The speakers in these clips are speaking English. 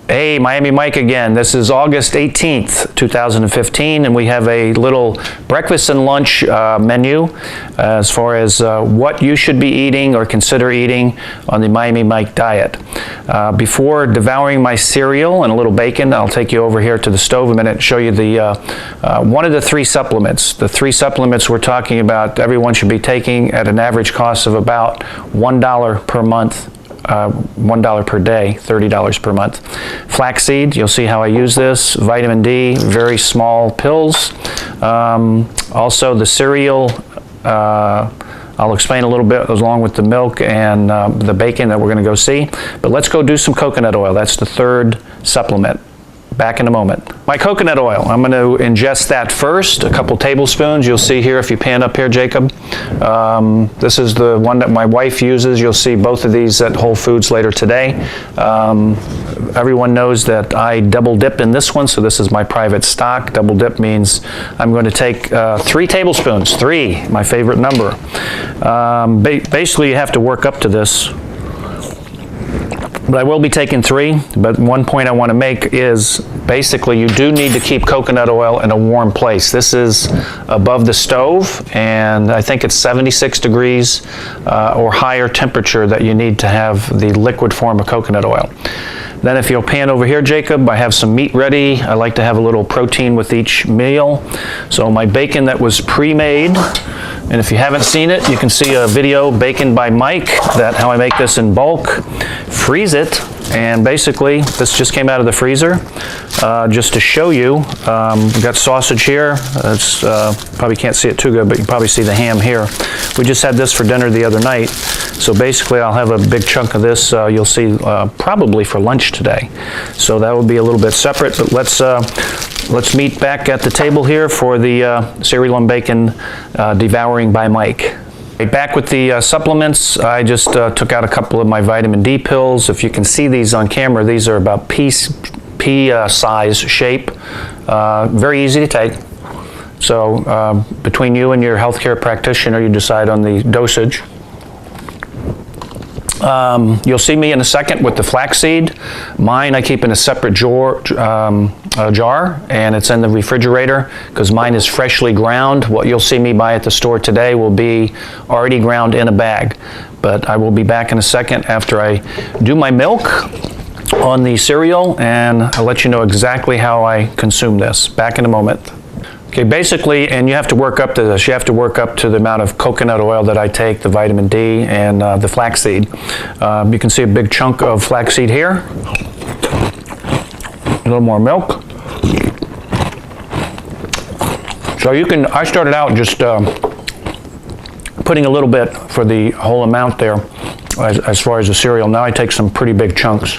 Hey, Miami Mike again. This is August 18th, 2015, and we have a little breakfast and lunch menu as far as what you should be eating or consider eating on the Miami Mike diet. Before devouring my cereal and a little bacon, I'll take you over here to the stove a minute and show you the one of the three supplements. The three supplements we're talking about everyone should be taking at an average cost of about $1 per month. $1 per day, $30 per month. Flaxseed, you'll see how I use this. Vitamin D, very small pills. Also the cereal, I'll explain a little bit along with the milk and the bacon that we're going to go see. But let's go do some coconut oil. That's the third supplement. Back in a moment. My coconut oil, I'm going to ingest that first, a couple tablespoons. You'll see here if you pan up here, Jacob. This is the one that my wife uses. You'll see both of these at Whole Foods later today. Everyone knows that I double dip in this one, so this is my private stock. Double dip means I'm going to take 3 tablespoons, 3, my favorite number. Basically, you have to work up to this. But I will be taking 3, but one point I want to make is basically you do need to keep coconut oil in a warm place. This is above the stove, and I think it's 76 degrees or higher temperature that you need to have the liquid form of coconut oil. Then if you'll pan over here, Jacob, I have some meat ready. I like to have a little protein with each meal. So my bacon that was pre-made, and if you haven't seen it, you can see a video, Bacon by Mike, that how I make this in bulk. Freeze it, and basically this just came out of the freezer. Just to show you, we've got sausage here. It's probably can't see it too good, but you can probably see the ham here. We just had this for dinner the other night. So basically I'll have a big chunk of this you'll see probably for lunch today. So that will be a little bit separate, but let's meet back at the table here for the cereal and bacon devouring by Mike. Back with the supplements, I just took out a couple of my vitamin D pills. If you can see these on camera, these are about pea size shape. Very easy to take. So between you and your healthcare practitioner, you decide on the dosage. You'll see me in a second with the flaxseed. Mine I keep in a separate jar, and it's in the refrigerator because mine is freshly ground. What you'll see me buy at the store today will be already ground in a bag. But I will be back in a second after I do my milk on the cereal, and I'll let you know exactly how I consume this. Back in a moment. Okay, basically, and you have to work up to this. You have to work up to the amount of coconut oil that I take, the vitamin D, and the flaxseed. You can see a big chunk of flaxseed here. A little more milk. So you can, I started out just putting a little bit for the whole amount there as far as the cereal. Now I take some pretty big chunks.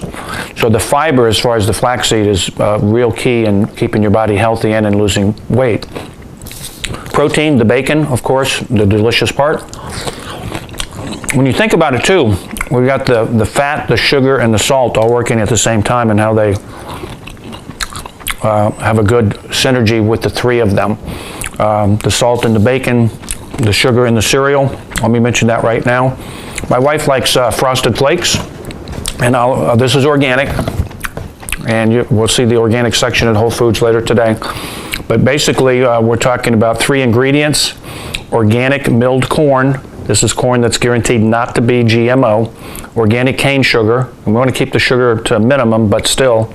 So the fiber as far as the flaxseed is real key in keeping your body healthy and in losing weight. Protein, the bacon, of course, the delicious part. When you think about it too, we've got the fat, the sugar, and the salt all working at the same time, and how they have a good synergy with the three of them. The salt in the bacon, the sugar in the cereal. Let me mention that right now. My wife likes Frosted Flakes, and this is organic, and we'll see the organic section at Whole Foods later today. But basically, we're talking about 3 ingredients: organic milled corn. This is corn that's guaranteed not to be GMO. Organic cane sugar. We want to keep the sugar to a minimum, but still,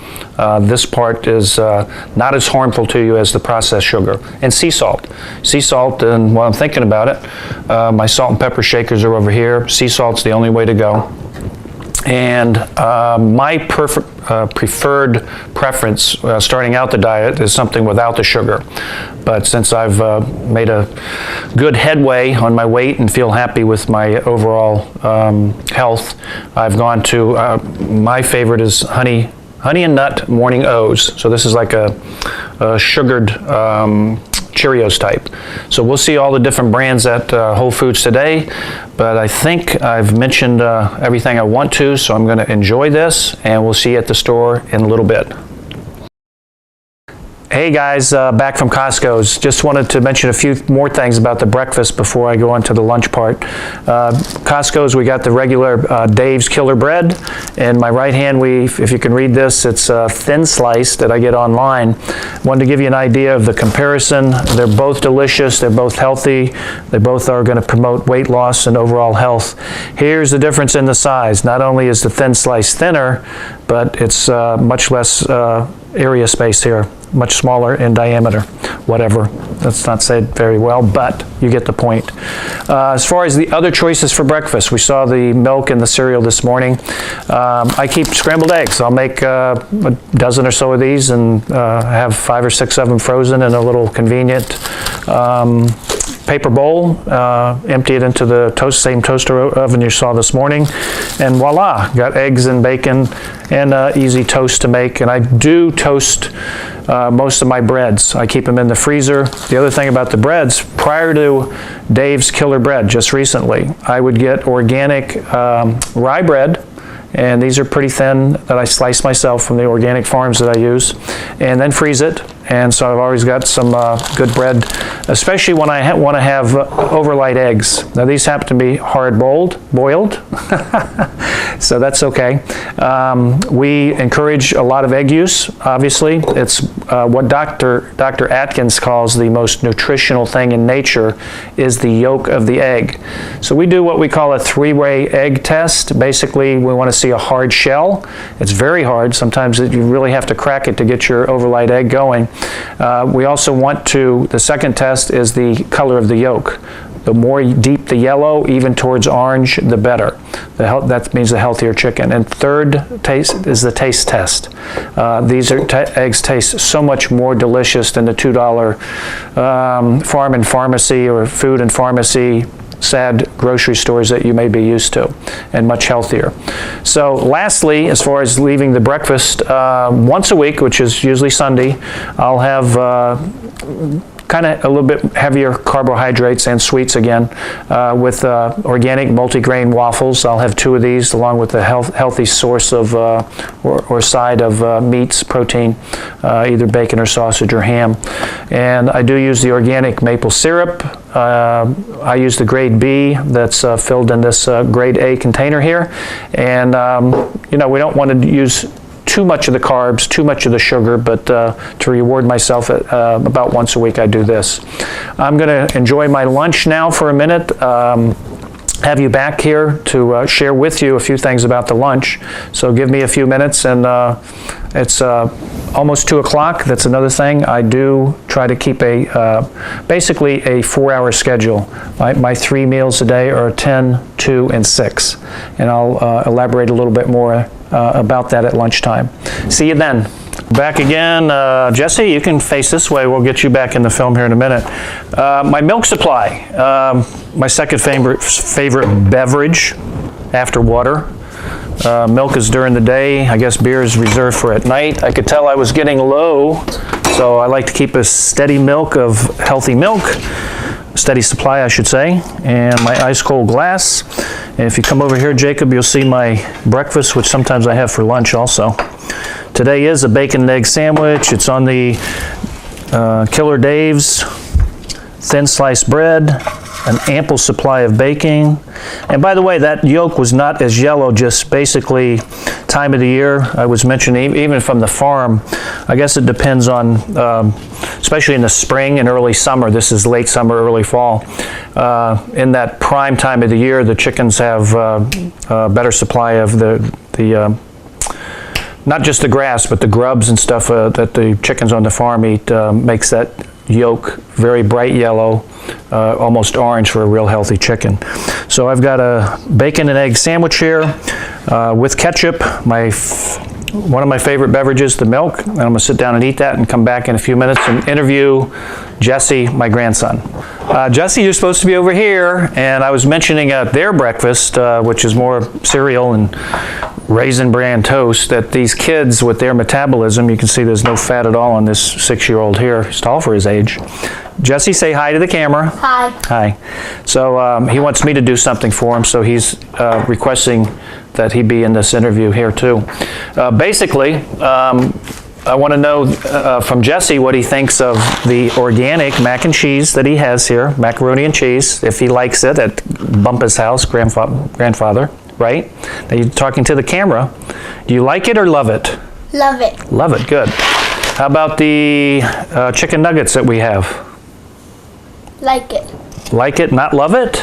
this part is not as harmful to you as the processed sugar. And sea salt. Sea salt, and while I'm thinking about it, my salt and pepper shakers are over here. Sea salt's the only way to go. And my preferred preference starting out the diet is something without the sugar. But since I've made a good headway on my weight and feel happy with my overall health, I've gone to, my favorite is honey and nut morning O's. So this is like a sugared Cheerios type. So we'll see all the different brands at Whole Foods today, but I think I've mentioned everything I want to, so I'm going to enjoy this, and we'll see you at the store in a little bit. Hey guys, back from Costco's. Just wanted to mention a few more things about the breakfast before I go on to the lunch part. Costco's, we got the regular Dave's Killer Bread. In my right hand, if you can read this, it's thin slice that I get online. Wanted to give you an idea of the comparison. They're both delicious, they're both healthy, they both are going to promote weight loss and overall health. Here's the difference in the size. Not only is the thin slice thinner, but it's much less area space here, much smaller in diameter. Whatever, let's not say it very well, but you get the point. As far as the other choices for breakfast, we saw the milk and the cereal this morning. I keep scrambled eggs. I'll make a dozen or so of these and have 5 or 6 of them frozen in a little convenient paper bowl, empty it into the same toaster oven you saw this morning, and voila, got eggs and bacon and easy toast to make. And I do toast most of my breads. I keep them in the freezer. The other thing about the breads, prior to Dave's Killer Bread, just recently, I would get organic rye bread, and these are pretty thin that I slice myself from the organic farms that I use, and then freeze it. And so I've always got some good bread, especially when I want to have overnight eggs. Now these happen to be hard boiled, so that's okay. We encourage a lot of egg use, obviously. It's what Dr. Atkins calls the most nutritional thing in nature is the yolk of the egg. So we do what we call a 3-way egg test. Basically, we want to see a hard shell. It's very hard. Sometimes you really have to crack it to get your overnight egg going. We also want to, the second test is the color of the yolk. The more deep the yellow, even towards orange, the better. That means the healthier chicken. And third taste is the taste test. These eggs taste so much more delicious than the $2 farm and pharmacy or food and pharmacy sad grocery stores that you may be used to, and much healthier. So lastly, as far as leaving the breakfast, once a week, which is usually Sunday, I'll have kind of a little bit heavier carbohydrates and sweets again with organic multigrain waffles. I'll have 2 of these along with a healthy source of or side of meats, protein, either bacon or sausage or ham. And I do use the organic maple syrup. I use the grade B that's filled in this grade A container here. And you know, we don't want to use too much of the carbs, too much of the sugar, but to reward myself about once a week I do this. I'm going to enjoy my lunch now for a minute. Have you back here to share with you a few things about the lunch. So give me a few minutes, and it's almost 2 o'clock. That's another thing. I do try to keep basically a 4-hour schedule. My 3 meals a day are 10, 2, and 6. And I'll elaborate a little bit more about that at lunchtime. See you then. Back again. Jesse, you can face this way. We'll get you back in the film here in a minute. My milk supply, my second favorite beverage after water. Milk is during the day. I guess beer is reserved for at night. I could tell I was getting low, so I like to keep a steady milk of healthy milk. Steady supply, I should say, and my ice cold glass. And if you come over here, Jacob, you'll see my breakfast, which sometimes I have for lunch also. Today is a bacon and egg sandwich. It's on the Killer Dave's thin sliced bread, an ample supply of baking. And by the way, that yolk was not as yellow, just basically time of the year. I was mentioning even from the farm, I guess it depends on, especially in the spring and early summer. This is late summer, early fall. In that prime time of the year, the chickens have a better supply of the not just the grass, but the grubs and stuff that the chickens on the farm eat makes that yolk very bright yellow, almost orange for a real healthy chicken. So I've got a bacon and egg sandwich here with ketchup, one of my favorite beverages, the milk. And I'm going to sit down and eat that and come back in a few minutes and interview Jesse, my grandson. Jesse, you're supposed to be over here, and I was mentioning their breakfast, which is more cereal and Raisin Bran toast, that these kids with their metabolism, you can see there's no fat at all on this 6-year-old here. He's tall for his age. Jesse, say hi to the camera. Hi. Hi. So he wants me to do something for him, so he's requesting that he be in this interview here too. Basically, I want to know from Jesse what he thinks of the organic mac and cheese that he has here, macaroni and cheese, if he likes it at Bumpa's house, grandfather, right? Now you're talking to the camera. Do you like it or love it? Love it. Love it, good. How about the chicken nuggets that we have? Like it. Like it, not love it?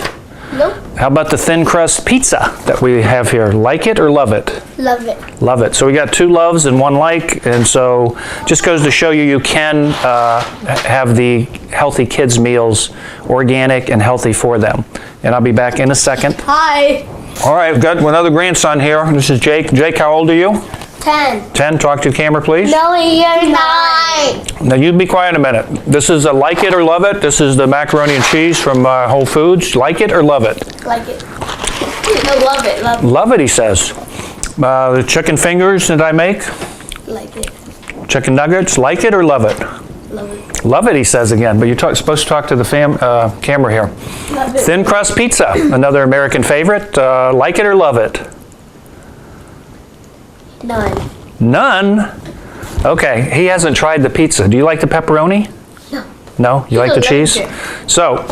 Nope. How about the thin crust pizza that we have here? Like it or love it? Love it. Love it. So we got 2 loves and 1 like, and so just goes to show you you can have the healthy kids meals, organic and healthy for them. And I'll be back in a second. Hi. All right, I've got another grandson here. This is Jake. Jake, how old are you? 10. 10. Talk to the camera, please. No, you're 9. Now you be quiet a minute. This is a like it or love it. This is the macaroni and cheese from Whole Foods. Like it or love it? Like it. No, love it. Love it. Love it, he says. The chicken fingers that I make. Like it. Chicken nuggets. Like it or love it? Love it. Love it, he says again. But you're supposed to talk to the camera here. Love it. Thin crust pizza, another American favorite. Like it or love it? None. None? Okay, he hasn't tried the pizza. Do you like the pepperoni? No. No? You like the cheese? So,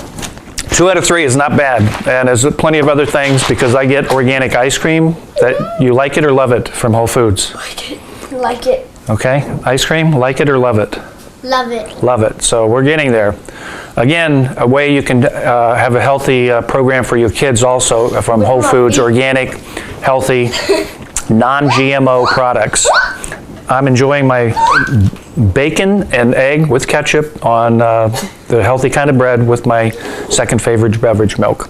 2 out of 3 is not bad. And there's plenty of other things because I get organic ice cream. That you like it or love it from Whole Foods? Like it. Like it. Okay, ice cream, like it or love it? Love it. Love it. So we're getting there. Again, a way you can have a healthy program for your kids also from Whole Foods, organic, healthy, non-GMO products. I'm enjoying my bacon and egg with ketchup on the healthy kind of bread with my second favorite beverage, milk.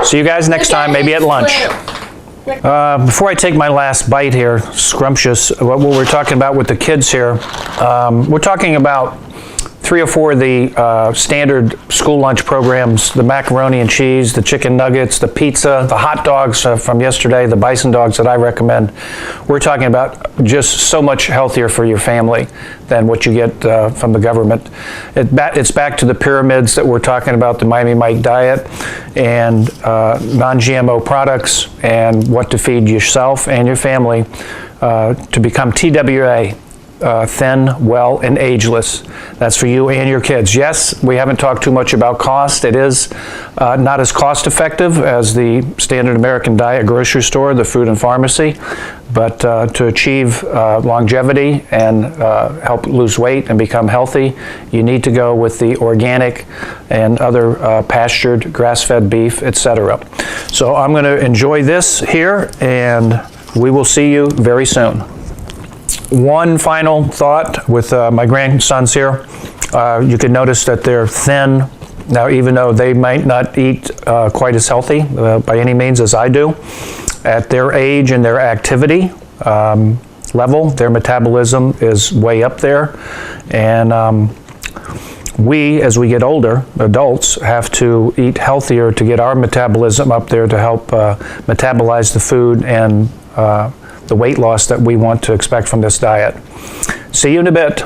See you guys next time, maybe at lunch. Before I take my last bite here, scrumptious, what we're talking about with the kids here, we're talking about 3 or 4 of the standard school lunch programs, the macaroni and cheese, the chicken nuggets, the pizza, the hot dogs from yesterday, the bison dogs that I recommend. We're talking about just so much healthier for your family than what you get from the government. It's back to the pyramids that we're talking about, the Miami Mike diet, and non-GMO products, and what to feed yourself and your family to become TWA. Thin, well, and ageless. That's for you and your kids. Yes, we haven't talked too much about cost. It is not as cost effective as the standard American diet grocery store, the food and pharmacy, but to achieve longevity and help lose weight and become healthy, you need to go with the organic and other pastured, grass-fed beef, etc. So I'm going to enjoy this here, and we will see you very soon. One final thought with my grandsons here. You can notice that they're thin. Now, even though they might not eat quite as healthy by any means as I do, at their age and their activity level, their metabolism is way up there. And we, as we get older, adults, have to eat healthier to get our metabolism up there to help metabolize the food and the weight loss that we want to expect from this diet. See you in a bit.